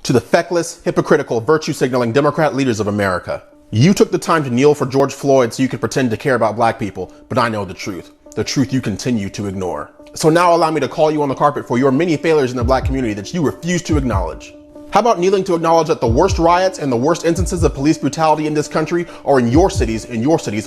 To the feckless, hypocritical, virtue-signaling Democrat leaders of America. You took the time to kneel for George Floyd so you could pretend to care about black people, but I know the truth you continue to ignore. So now allow me to call you on the carpet for your many failures in the black community that you refuse to acknowledge. How about kneeling to acknowledge that the worst riots and the worst instances of police brutality in this country are in your cities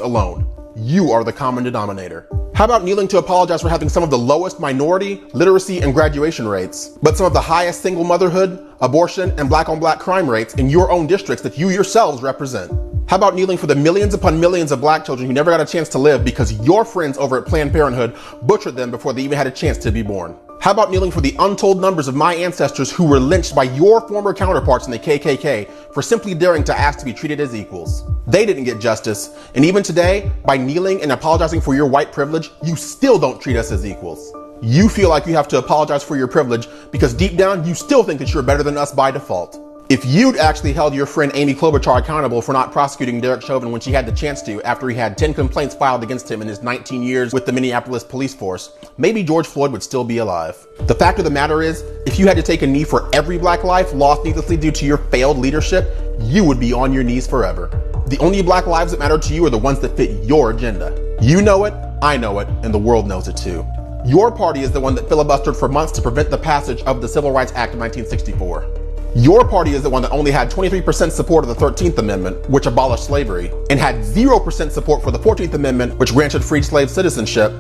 alone? You are the common denominator. How about kneeling to apologize for having some of the lowest minority, literacy, and graduation rates, but some of the highest single motherhood, abortion, and black-on-black crime rates in your own districts that you yourselves represent? How about kneeling for the millions upon millions of black children who never got a chance to live because your friends over at Planned Parenthood butchered them before they even had a chance to be born? How about kneeling for the untold numbers of my ancestors who were lynched by your former counterparts in the KKK for simply daring to ask to be treated as equals? They didn't get justice, and even today, by kneeling and apologizing for your white privilege, you still don't treat us as equals. You feel like you have to apologize for your privilege because deep down, you still think that you're better than us by default. If you'd actually held your friend Amy Klobuchar accountable for not prosecuting Derek Chauvin when she had the chance to after he had 10 complaints filed against him in his 19 years with the Minneapolis police force, maybe George Floyd would still be alive. The fact of the matter is, if you had to take a knee for every black life lost needlessly due to your failed leadership, you would be on your knees forever. The only black lives that matter to you are the ones that fit your agenda. You know it, I know it, and the world knows it too. Your party is the one that filibustered for months to prevent the passage of the Civil Rights Act of 1964. Your party is the one that only had 23% support of the 13th Amendment, which abolished slavery, and had 0% support for the 14th Amendment, which granted freed slave citizenship,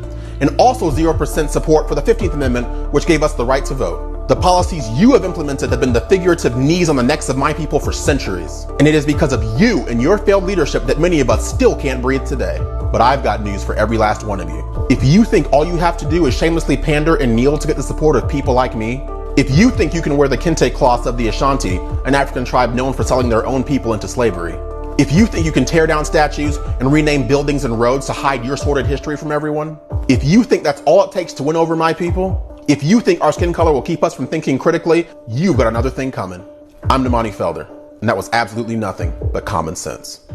and also 0% support for the 15th Amendment, which gave us the right to vote. The policies you have implemented have been the figurative knees on the necks of my people for centuries. And it is because of you and your failed leadership that many of us still can't breathe today. But I've got news for every last one of you. If you think all you have to do is shamelessly pander and kneel to get the support of people like me, if you think you can wear the kente cloths of the Ashanti, an African tribe known for selling their own people into slavery, if you think you can tear down statues and rename buildings and roads to hide your sordid history from everyone, if you think that's all it takes to win over my people, if you think our skin color will keep us from thinking critically, you've got another thing coming. I'm Damani Felder, and that was absolutely nothing but common sense.